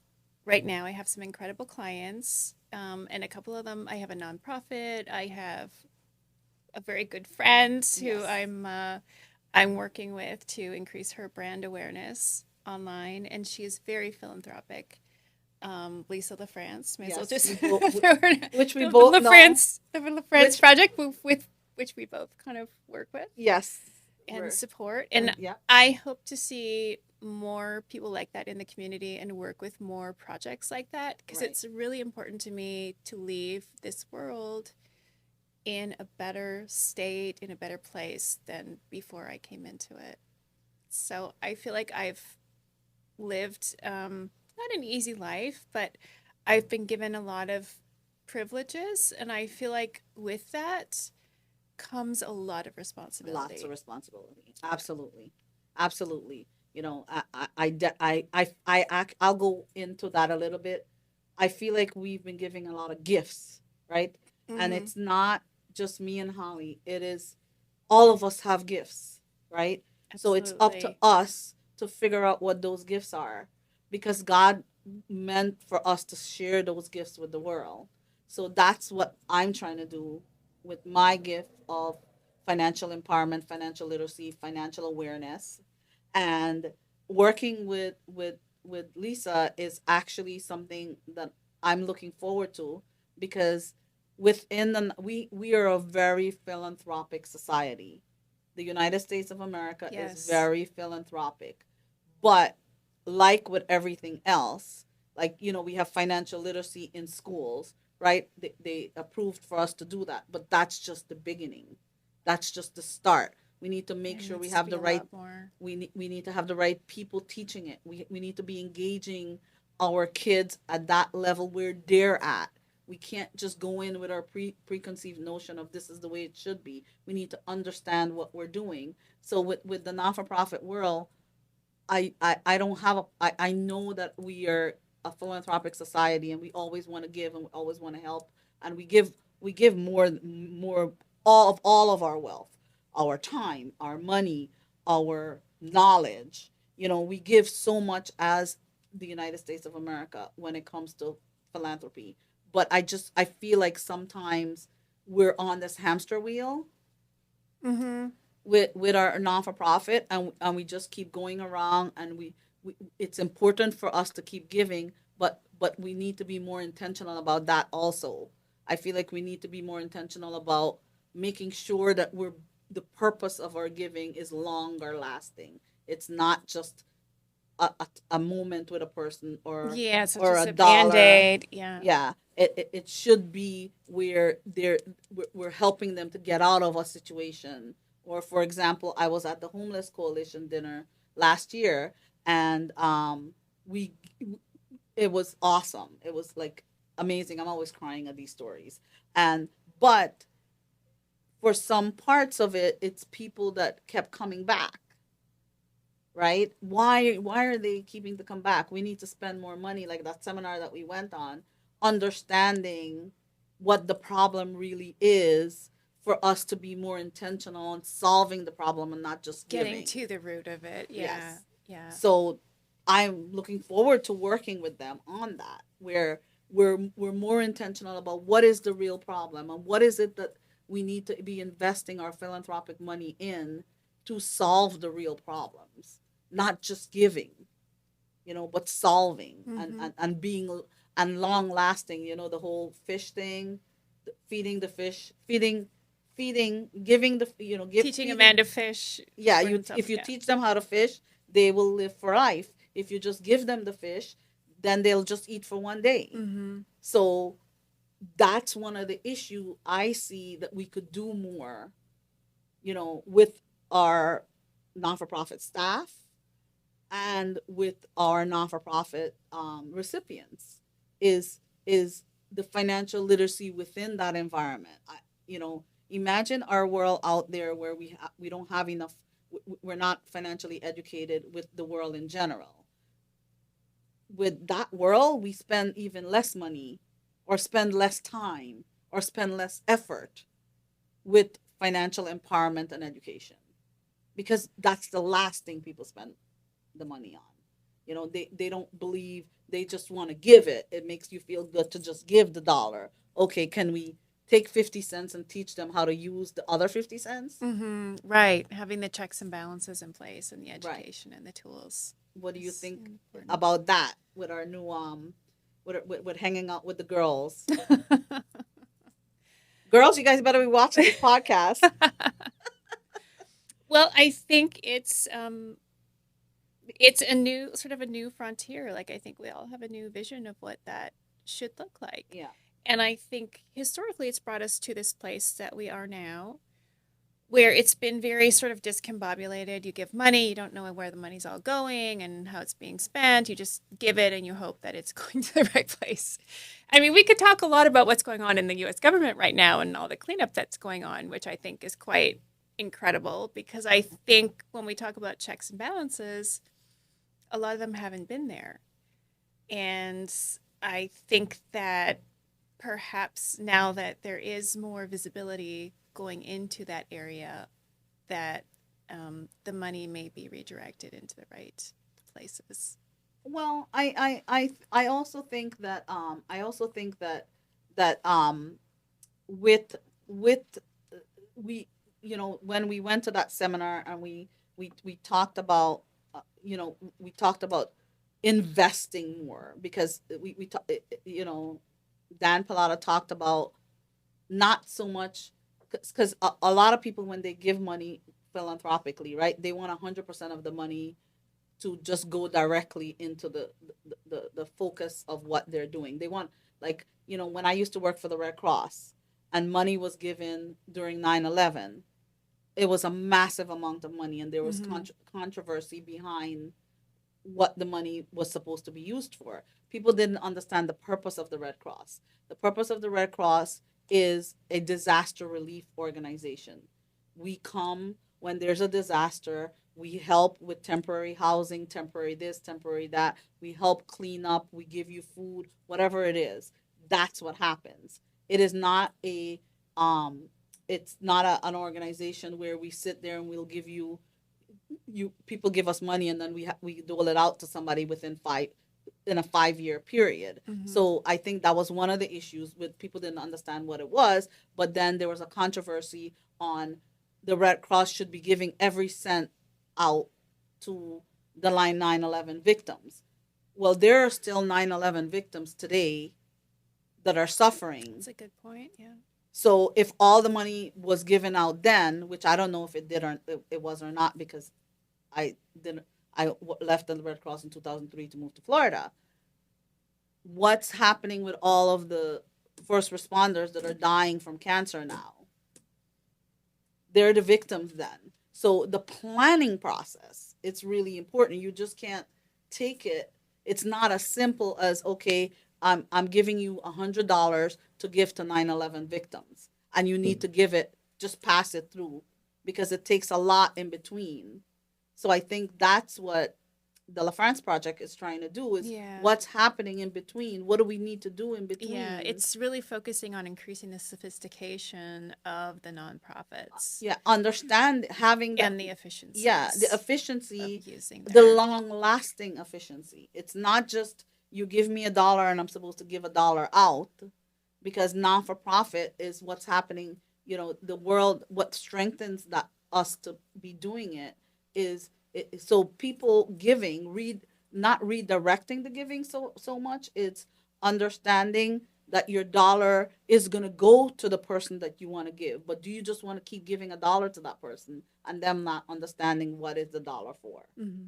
right now. I have some incredible clients, and a couple of them. I have a nonprofit. I have a very good friend who Yes. I'm working with to increase her brand awareness online, and she is very philanthropic. Lisa LaFrance, may as well Yes, just we both, throw her which we the both know. LaFrance Which project with which we both kind of work with yes, and support. And yeah, I hope to see more people like that in the community and work with more projects like that because right. it's really important to me to leave this world in a better state, in a better place than before I came into it. So I feel like I've lived not an easy life, but I've been given a lot of privileges. And I feel like with that comes a lot of responsibility. Lots of responsibility. Absolutely, absolutely. I'll go into that a little bit. I feel like we've been giving a lot of gifts, right? And Mm-hmm. it's not just me and Holly. It is all of us have gifts, right? So it's up to Absolutely. us to figure out what those gifts are because God meant for us to share those gifts with the world. So that's what I'm trying to do with my gift of financial empowerment, financial literacy, financial awareness, and working with Lisa is actually something that I'm looking forward to because we are a very philanthropic society. The United States of America is Yes. very philanthropic. But like with everything else, like we have financial literacy in schools, right? They approved for us to do that, but that's just the beginning. That's just the start. We need to make There sure we needs to have be the a right lot more. we need to have the right people teaching it. We need to be engaging our kids at that level where they're at. We can't just go in with our preconceived notion of this is the way it should be. We need to understand what we're doing. So with the non-for-profit world, I don't have I know that we are a philanthropic society and we always want to give and we always want to help and we give more all of our wealth, our time, our money, our knowledge. We give so much as the United States of America when it comes to philanthropy. But I feel like sometimes we're on this hamster wheel Mm-hmm. with our non-for-profit, and we just keep going around, and we it's important for us to keep giving, but we need to be more intentional about that also. I feel like we need to be more intentional about making sure that we're the purpose of our giving is longer lasting. It's not just a moment with a person, Yeah, it's not or just a a dollar. band-aid. Yeah. Yeah, it should be where we're helping them to get out of a situation. Or for example, I was at the homeless coalition dinner last year, and we it was awesome. It was like amazing. I'm always crying at these stories. And but for some parts of it, it's people that kept coming back, right? Why are they keeping to come back? We need to spend more money, like that seminar that we went on, understanding what the problem really is, for us to be more intentional on solving the problem and not just Getting giving. to the root of it. Yeah. Yes. Yeah. So I'm looking forward to working with them on that, where we're more intentional about what is the real problem and what is it that we need to be investing our philanthropic money in to solve the real problems, not just giving, but solving, Mm-hmm. and being and long lasting. The whole fish thing, feeding the fish, feeding, giving the give Teaching a feeding. man to fish Yeah, for himself. if you Yeah. teach them how to fish, they will live for life. If you just give them the fish, then they'll just eat for one day. Mm-hmm. So that's one of the issue I see, that we could do more, with our non-for-profit staff and with our non-for-profit recipients, is the financial literacy within that environment. Imagine our world out there where we don't have enough. We're not financially educated with the world in general. With that world, we spend even less money, or spend less time, or spend less effort with financial empowerment and education, because that's the last thing people spend the money on. They don't believe, they just want to give it. It makes you feel good to just give the dollar. Okay, can we take 50 cents and teach them how to use the other 50 cents? Mm-hmm. Right. Having the checks and balances in place and the Right. education and the tools What do you is think important. about that with our new with hanging out with the girls? Girls, you guys better be watching this podcast. Well, I think it's a new sort of a new frontier. Like I think we all have a new vision of what that should look like. Yeah. And I think historically it's brought us to this place that we are now, where it's been very sort of discombobulated. You give money, you don't know where the money's all going and how it's being spent. You just give it and you hope that it's going to the right place. I mean, we could talk a lot about what's going on in the US government right now and all the cleanup that's going on, which I think is quite incredible, because I think when we talk about checks and balances, a lot of them haven't been there. And I think that perhaps now that there is more visibility going into that area, that the money may be redirected into the right places. Well, I also think that with with we when we went to that seminar, and we talked about we talked about investing more, because Dan Pallotta talked about not so much, because a lot of people, when they give money philanthropically, right, they want 100% of the money to just go directly into the focus of what they're doing. They want, like, when I used to work for the Red Cross, and money was given during 9/11, it was a massive amount of money, and there was Mm-hmm. controversy behind what the money was supposed to be used for. People didn't understand the purpose of the Red Cross. The purpose of the Red Cross is a disaster relief organization. We come when there's a disaster, we help with temporary housing, temporary this, temporary that. We help clean up, we give you food, whatever it is. That's what happens. It is not a it's not an organization where we sit there and we'll give you people give us money, and then we dole it out to somebody in a 5-year period. Mm-hmm. So I think that was one of the issues, with people didn't understand what it was. But then there was a controversy on the Red Cross should be giving every cent out to the line 9/11 victims. Well, there are still 9/11 victims today that are suffering. That's a good point. Yeah. So if all the money was given out then, which I don't know if it did or it was or not, because I didn't, left the Red Cross in 2003 to move to Florida. What's happening with all of the first responders that are dying from cancer now? They're the victims then. So the planning process, it's really important. You just can't take it. It's not as simple as, okay, I'm giving you $100 to give to 9/11 victims, and you need to give it, just pass it through, because it takes a lot in between. So I think that's what the La France project is trying to do, is Yeah. what's happening in between. What do we need to do in between? Yeah, it's really focusing on increasing the sophistication of the nonprofits. Yeah, understand having and the efficiency. Yeah, the efficiency, using the long lasting efficiency. It's not just you give me $1 and I'm supposed to give $1 out, because non for profit is what's happening. The world, what strengthens that us to be doing it is so people giving, not redirecting the giving so much. It's understanding that your dollar is going to go to the person that you want to give, but do you just want to keep giving $1 to that person and them not understanding what is the dollar for? Mm-hmm.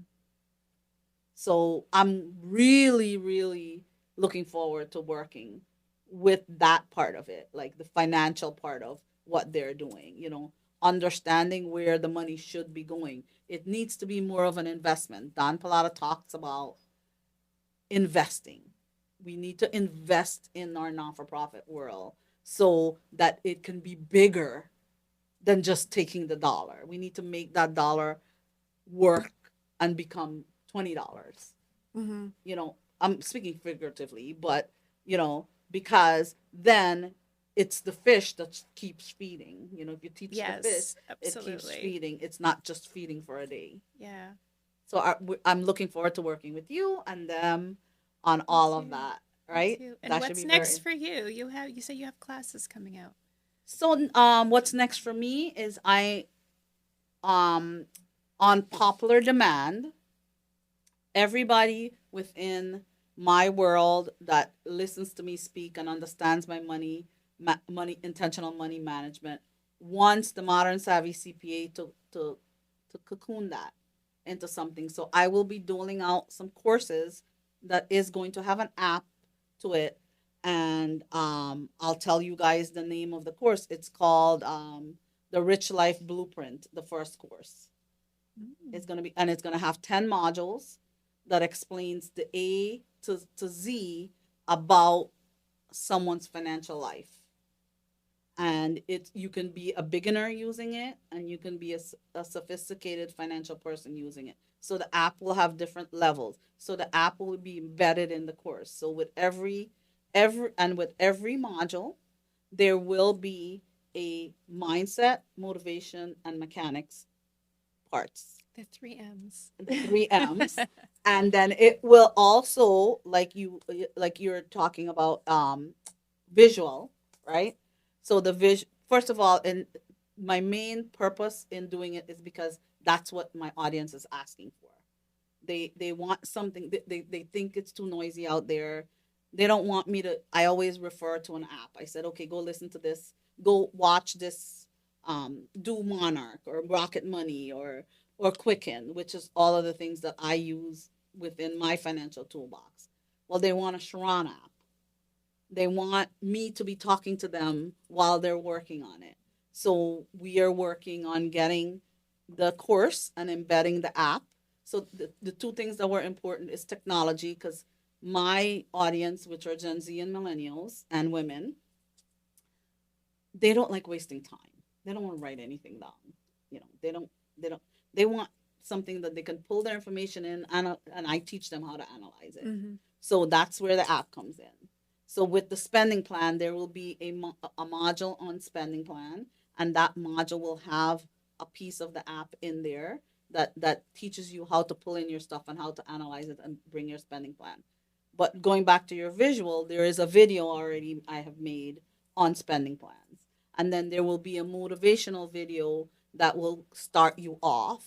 So I'm really, really looking forward to working with that part of it, like the financial part of what they're doing, understanding where the money should be going. It needs to be more of an investment. Don Pallotta talks about investing. We need to invest in our non-for-profit world so that it can be bigger than just taking the dollar. We need to make that dollar work and become $20. Mm-hmm. I'm speaking figuratively, but because then it's the fish that keeps feeding. If you teach the fish, absolutely. it keeps feeding. It's not just feeding for a day. Yeah. So I'm looking forward to working with you and them on all of that. Right? And that what's next for you? You say you have classes coming out. So what's next for me is on popular demand, everybody within my world that listens to me speak and understands my money intentional money management wants the Modern Savvy CPA to cocoon that into something. So I will be doling out some courses that is going to have an app to it, and I'll tell you guys the name of the course. It's called the Rich Life Blueprint, the first course. It's going to have 10 modules that explains the A to Z about someone's financial life. And you can be a beginner using it, and you can be a sophisticated financial person using it. So the app will have different levels. So the app will be embedded in the course. So with every module, there will be a mindset, motivation, and mechanics parts. The 3 M's. The 3 M's. And then it will also, like you're talking about visual, right? So first of all, and my main purpose in doing it is because that's what my audience is asking for. They want something. They think it's too noisy out there. They don't want me to. I always refer to an app. I said, okay, go listen to this. Go watch this. Do Monarch or Rocket Money or Quicken, which is all of the things that I use within my financial toolbox. Well, they want a Sherron app. They want me to be talking to them while they're working on it. So we are working on getting the course and embedding the app. So the two things that were important is technology, because my audience, which are Gen Z and millennials and women, they don't like wasting time. They don't want to write anything down. They want something that they can pull their information in, and I teach them how to analyze it. Mm-hmm. So that's where the app comes in. So with the spending plan, there will be a module on spending plan, and that module will have a piece of the app in there that teaches you how to pull in your stuff and how to analyze it and bring your spending plan. But going back to your visual, there is a video already I have made on spending plans. And then there will be a motivational video that will start you off,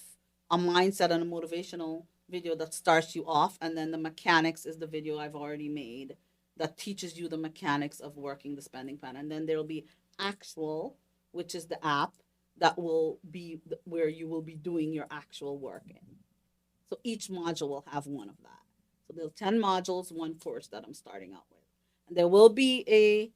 a mindset and a motivational video that starts you off, and then the mechanics is the video I've already made that teaches you the mechanics of working the spending plan. And then there'll be actual, which is the app that will be where you will be doing your actual work in. So each module will have one of that. So there's 10 modules, one course that I'm starting out with. And there will be a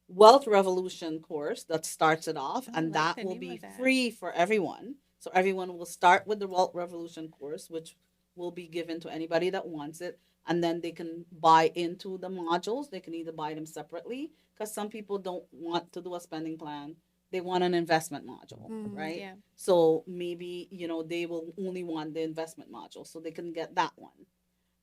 Wealth Revolution course that starts it off, Oh, I and like that the will name be of that. free for everyone. So everyone will start with the Wealth Revolution course, which will be given to anybody that wants it, and then they can buy into the modules. They can either buy them separately, because some people don't want to do a spending plan. They want an investment module, right? Yeah. So maybe, they will only want the investment module, so they can get that one.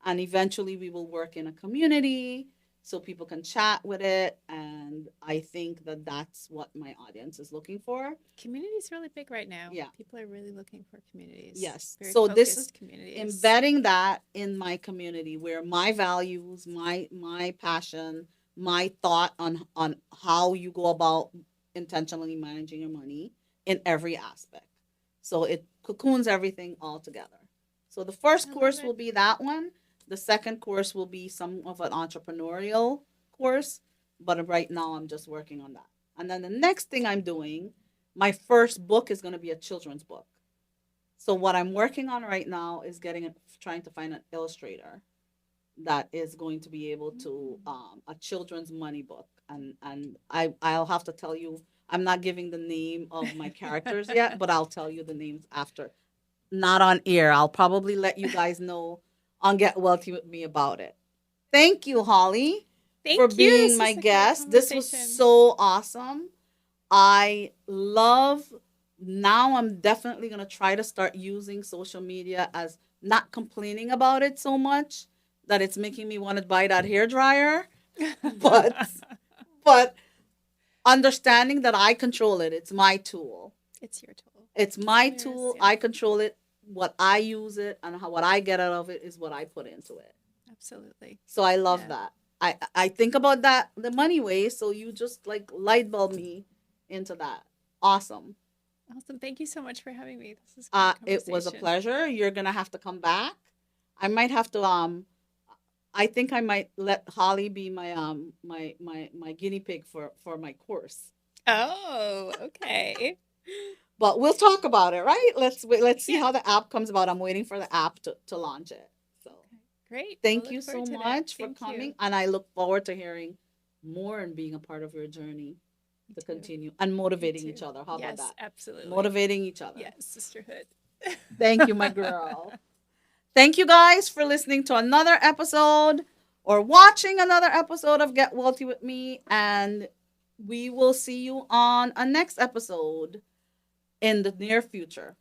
And eventually we will work in a community so people can chat with it. And I think that that's what my audience is looking for. Community is really big right now. Yeah. People are really looking for communities. Yes. Very So this is focused communities. embedding that in my community, where my values, my passion, my thought on how you go about intentionally managing your money in every aspect. So it cocoons everything all together. So the first I course love it. will be that one. The second course will be some of an entrepreneurial course, but right now I'm just working on that. And then the next thing I'm doing, my first book is going to be a children's book. So what I'm working on right now is trying to find an illustrator that is going to be able to a children's money book. And I'll have to tell you, I'm not giving the name of my characters yet, but I'll tell you the names after. Not on air. I'll probably let you guys know on Get Wealthy with Me about it. Thank you, Holly, Thank for you. being This my was a great guest. This was conversation. so awesome. I love, now I'm definitely going to try to start using social media as not complaining about it so much that it's making me want to buy that hair dryer, but but understanding that I control it. It's my tool. It's your tool. It's my It is, tool. yeah. I control it. What I use it and what I get out of it is what I put into it. Absolutely. So I love Yeah. that. I think about that the money way. So you just like light bulb me into that. Awesome. Awesome. Thank you so much for having me. This is a great It was a conversation. pleasure. You're gonna have to come back. I might have to I think I might let Holly be my guinea pig for my course. Oh, okay. But we'll talk about it, right? Let's see Yeah. how the app comes about. I'm waiting for the app to launch it. So Great. thank I'll you look so forward to that. much for Thank coming. you. And I look forward to hearing more and being a part of your journey Me to too. continue and Me motivating too. each other. How Yes, about that? absolutely. Motivating each other. Yes, sisterhood. Thank you, my girl. Thank you guys for listening to another episode or watching another episode of Get Wealthy with Me. And we will see you on a next episode in the near future.